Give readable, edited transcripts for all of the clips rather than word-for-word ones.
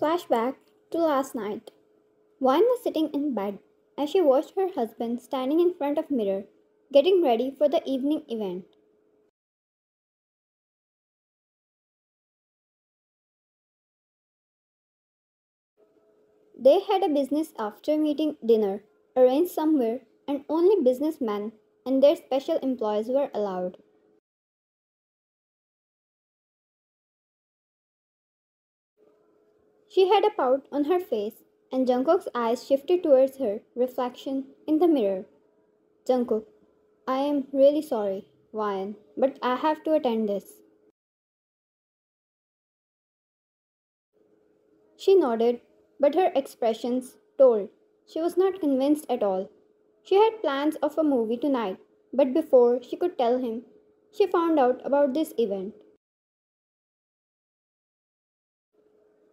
Flashback to last night. Vine was sitting in bed as she watched her husband standing in front of mirror, getting ready for the evening event. They had a business after meeting dinner arranged somewhere, and only businessmen and their special employees were allowed. She had a pout on her face, and Jungkook's eyes shifted towards her reflection in the mirror. Jungkook, I am really sorry, Ryan, but I have to attend this. She nodded, but her expressions told she was not convinced at all. She had plans of a movie tonight, but before she could tell him, she found out about this event.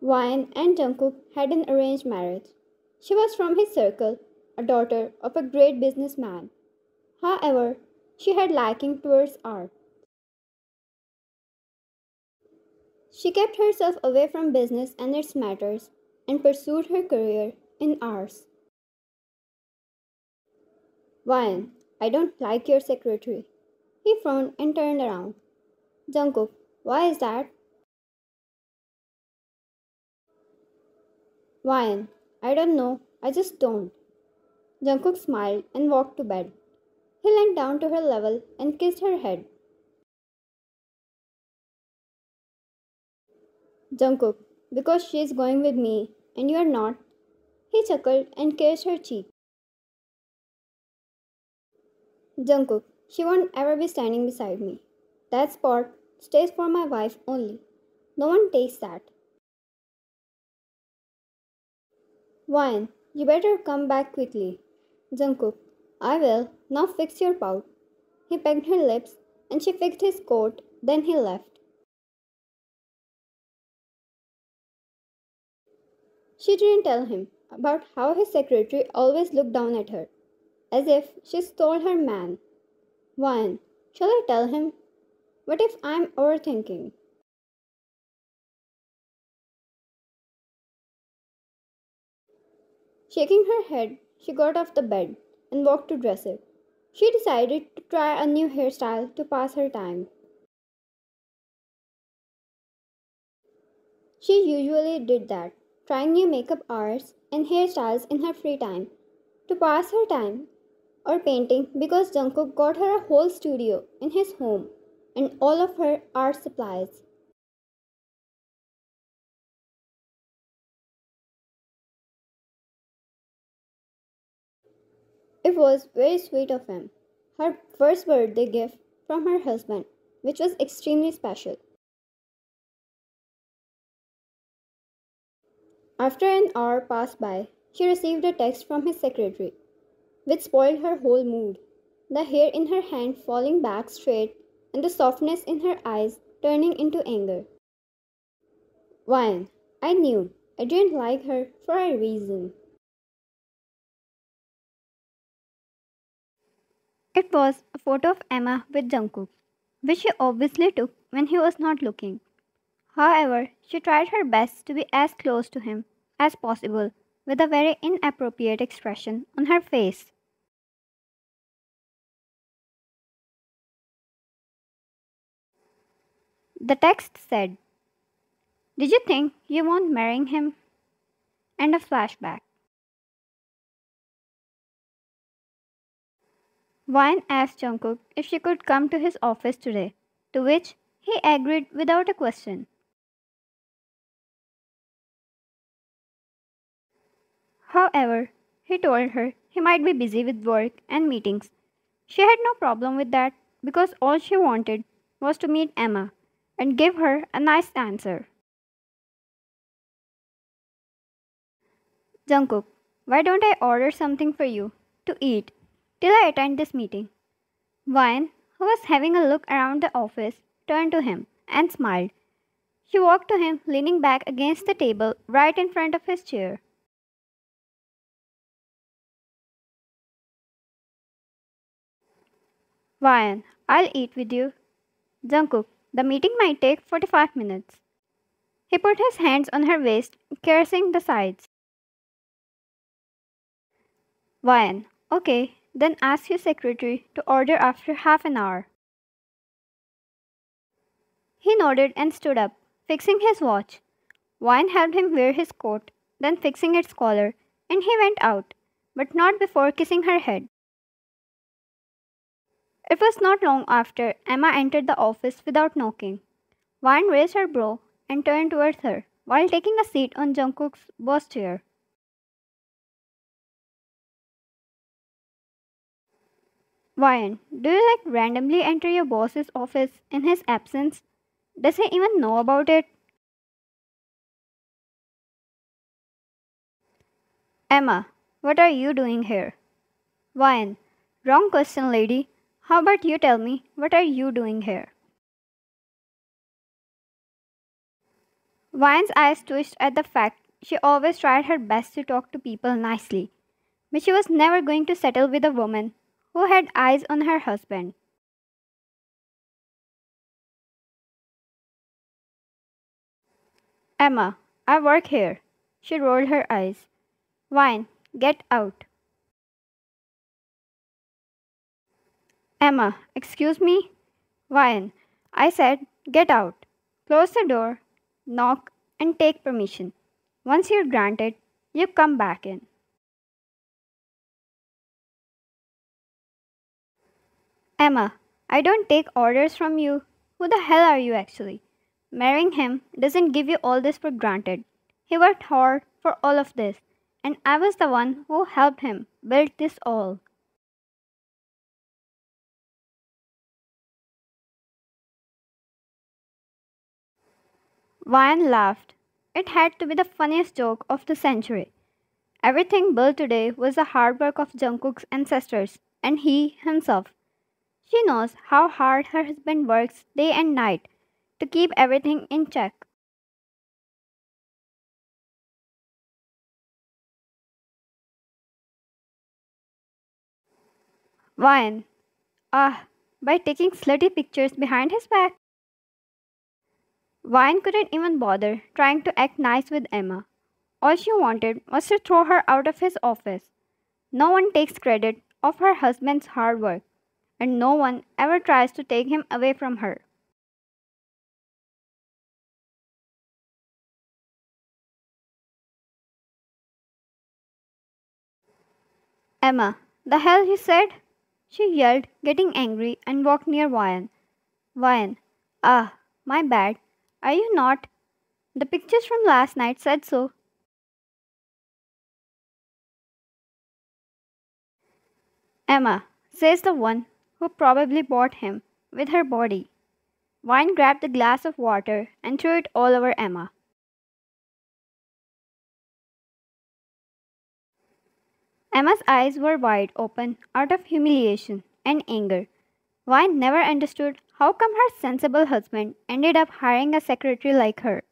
Ryan and Jungkook had an arranged marriage. She was from his circle, a daughter of a great businessman. However, she had liking towards art. She kept herself away from business and its matters and pursued her career in arts. Ryan, I don't like your secretary. He frowned and turned around. Jungkook, why is that? Ryan, I don't know, I just don't. Jungkook smiled and walked to bed. He leaned down to her level and kissed her head. Jungkook, because she is going with me and you are not. He chuckled and kissed her cheek. Jungkook, she won't ever be standing beside me. That spot stays for my wife only. No one takes that. Ryan, you better come back quickly. Jungkook, I will. Now fix your pout. He pecked her lips and she fixed his coat, then he left. She didn't tell him about how his secretary always looked down at her, as if she stole her man. Ryan, shall I tell him? What if I'm overthinking? Shaking her head, she got off the bed and walked to dresser. She decided to try a new hairstyle to pass her time. She usually did that, trying new makeup arts and hairstyles in her free time to pass her time, or painting because Jungkook got her a whole studio in his home and all of her art supplies. It was very sweet of him. Her first birthday gift from her husband, which was extremely special. After an hour passed by, she received a text from his secretary, which spoiled her whole mood. The hair in her hand falling back straight and the softness in her eyes turning into anger. Ryan, I knew I didn't like her for a reason. It was a photo of Emma with Jungkook, which she obviously took when he was not looking. However, she tried her best to be as close to him as possible with a very inappropriate expression on her face. The text said, did you think you won't marry him? And a flashback. Vine asked Jungkook if she could come to his office today, to which he agreed without a question. However, he told her he might be busy with work and meetings. She had no problem with that because all she wanted was to meet Emma and give her a nice answer. Jungkook, why don't I order something for you to eat till I attend this meeting? Vine, who was having a look around the office, turned to him and smiled. She walked to him, leaning back against the table right in front of his chair. Ryan, I'll eat with you. Jungkook, the meeting might take 45 minutes. He put his hands on her waist, caressing the sides. Ryan, okay, then ask your secretary to order after half an hour. He nodded and stood up, fixing his watch. Ryan helped him wear his coat, then fixing its collar, and he went out, but not before kissing her head. It was not long after Emma entered the office without knocking. Ryan raised her brow and turned towards her while taking a seat on Jungkook's boss chair. Ryan, do you randomly enter your boss's office in his absence? Does he even know about it? Emma, what are you doing here? Ryan, wrong question, lady. How about you tell me, what are you doing here? Ryan's eyes twitched at the fact she always tried her best to talk to people nicely, but she was never going to settle with a woman who had eyes on her husband. Emma, I work here. She rolled her eyes. Ryan, get out. Emma, excuse me? Ryan, I said, get out. Close the door, knock, and take permission. Once you're granted, you come back in. Emma, I don't take orders from you. Who the hell are you actually? Marrying him doesn't give you all this for granted. He worked hard for all of this, and I was the one who helped him build this all. Ryan laughed. It had to be the funniest joke of the century. Everything built today was the hard work of Jungkook's ancestors and he himself. She knows how hard her husband works day and night to keep everything in check. Ryan, by taking slutty pictures behind his back. Ryan couldn't even bother trying to act nice with Emma. All she wanted was to throw her out of his office. No one takes credit of her husband's hard work, and no one ever tries to take him away from her. Emma, the hell he said? She yelled, getting angry, and walked near Ryan. Ryan, my bad. Are you not? The pictures from last night said so. Emma, says the one who probably bought him with her body. Ryan grabbed the glass of water and threw it all over Emma. Emma's eyes were wide open out of humiliation and anger. Ryan never understood how come her sensible husband ended up hiring a secretary like her.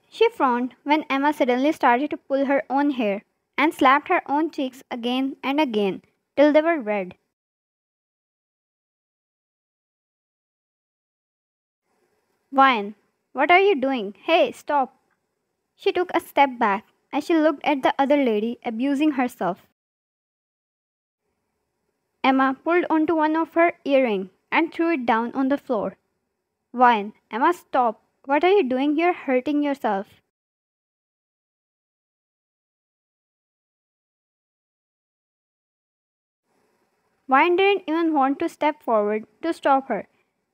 She frowned when Emma suddenly started to pull her own hair and slapped her own cheeks again and again till they were red. Ryan, what are you doing? Hey, stop! She took a step back as she looked at the other lady abusing herself. Emma pulled onto one of her earrings and threw it down on the floor. Ryan, Emma, stop! What are you doing? You're hurting yourself. Ryan didn't even want to step forward to stop her.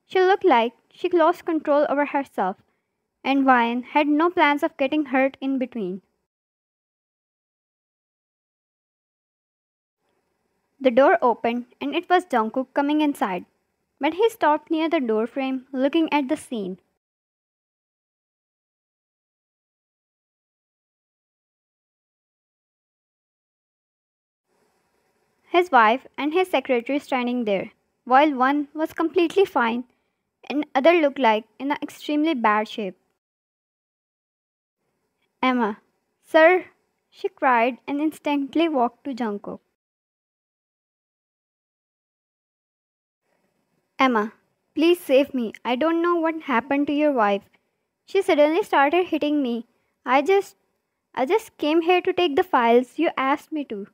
She looked like she lost control over herself, and Ryan had no plans of getting hurt in between. The door opened and it was Jungkook coming inside, but he stopped near the doorframe looking at the scene. His wife and his secretary standing there, while one was completely fine and other looked like in an extremely bad shape. Emma, sir, she cried and instantly walked to Jungkook. Emma, please save me. I don't know what happened to your wife. She suddenly started hitting me. I just I just came here to take the files you asked me to.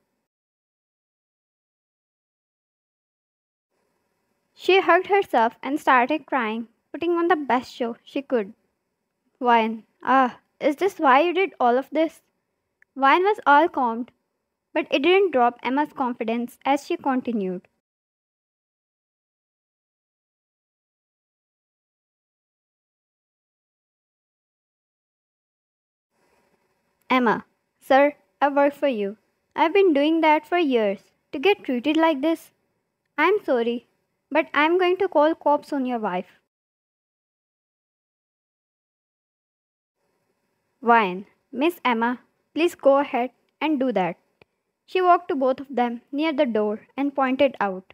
She hugged herself and started crying, putting on the best show she could. Wine. Ah, is this why you did all of this? Wine was all calmed, but it didn't drop Emma's confidence as she continued. Emma, sir, I work for you. I've been doing that for years. To get treated like this? I'm sorry, but I'm going to call cops on your wife. Wine. Miss Emma, please go ahead and do that. She walked to both of them near the door and pointed out.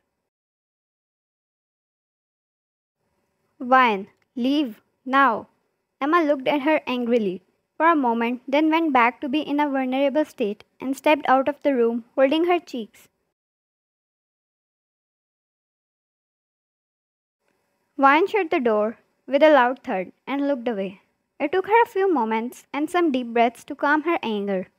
Wine, leave, now. Emma looked at her angrily for a moment, then went back to be in a vulnerable state and stepped out of the room holding her cheeks. Wine shut the door with a loud thud and looked away. It took her a few moments and some deep breaths to calm her anger.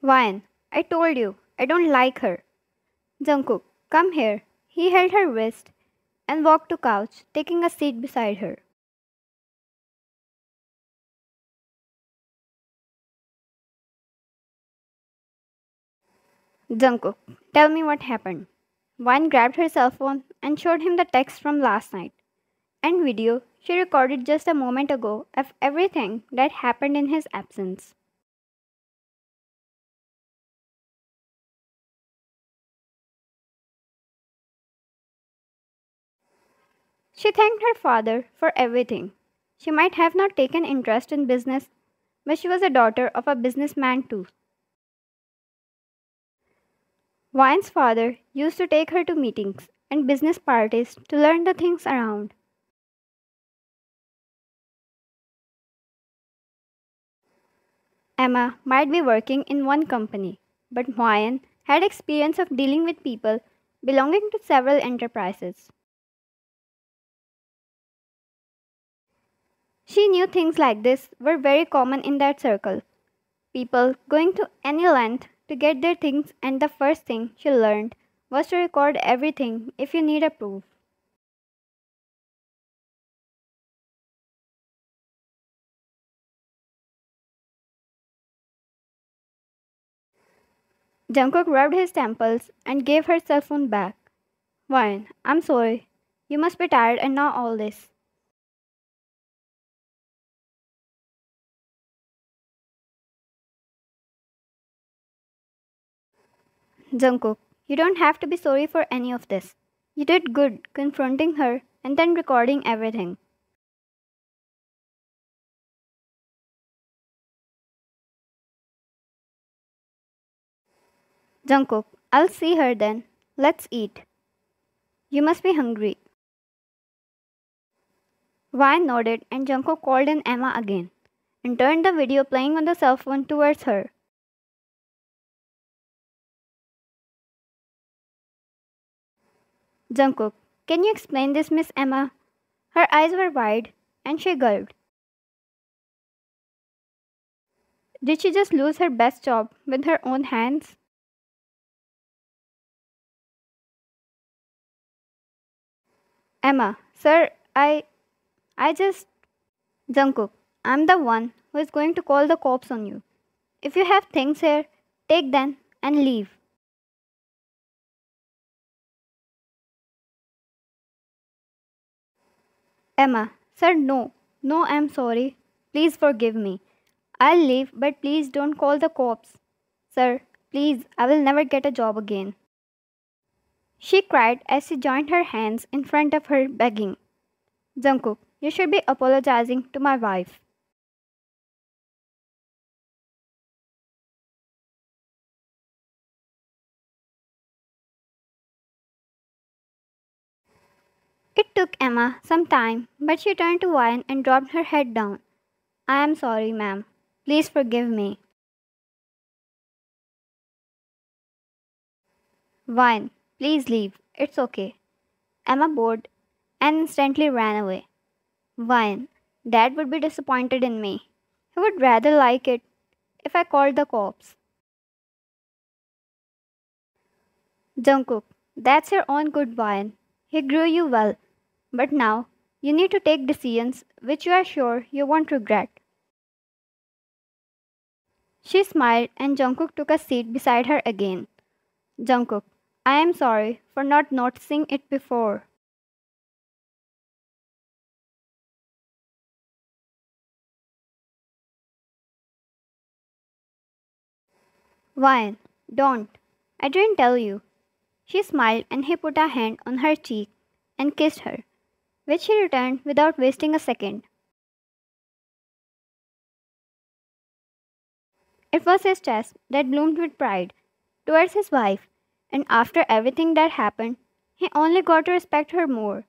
Wine, I told you, I don't like her. Jungkook, come here. He held her wrist and walked to couch, taking a seat beside her. Jungkook, tell me what happened. Wine grabbed her cell phone and showed him the text from last night and video she recorded just a moment ago of everything that happened in his absence. She thanked her father for everything. She might have not taken interest in business, but she was a daughter of a businessman too. Wine's father used to take her to meetings and business parties to learn the things around. Emma might be working in one company, but Wine had experience of dealing with people belonging to several enterprises. She knew things like this were very common in that circle. People going to any length to get their things, and the first thing she learned was to record everything if you need a proof. Jungkook rubbed his temples and gave her cell phone back. Wine, I'm sorry. You must be tired and know all this. Jungkook, you don't have to be sorry for any of this. You did good confronting her and then recording everything. Jungkook, I'll see her then. Let's eat. You must be hungry. Wine nodded and Jungkook called in Emma again and turned the video playing on the cell phone towards her. Jungkook, can you explain this, Miss Emma? Her eyes were wide and she gulped. Did she just lose her best job with her own hands? Emma, sir, I just. Jungkook, I'm the one who is going to call the cops on you. If you have things here, take them and leave. Emma, sir, no. No, I'm sorry. Please forgive me. I'll leave, but please don't call the cops. Sir, please, I will never get a job again. She cried as she joined her hands in front of her, begging. Jungkook, you should be apologizing to my wife. It took Emma some time, but she turned to Wine and dropped her head down. I am sorry, ma'am. Please forgive me. Vine, please leave. It's okay. Emma bored and instantly ran away. Vine, Dad would be disappointed in me. He would rather like it if I called the cops. Jungkook, that's your own good Vine. He grew you well, but now you need to take decisions which you are sure you won't regret. She smiled and Jungkook took a seat beside her again. Jungkook, I am sorry for not noticing it before. Vine, don't. I didn't tell you. She smiled and he put a hand on her cheek and kissed her, which she returned without wasting a second. It was his chest that bloomed with pride towards his wife, and after everything that happened, he only got to respect her more.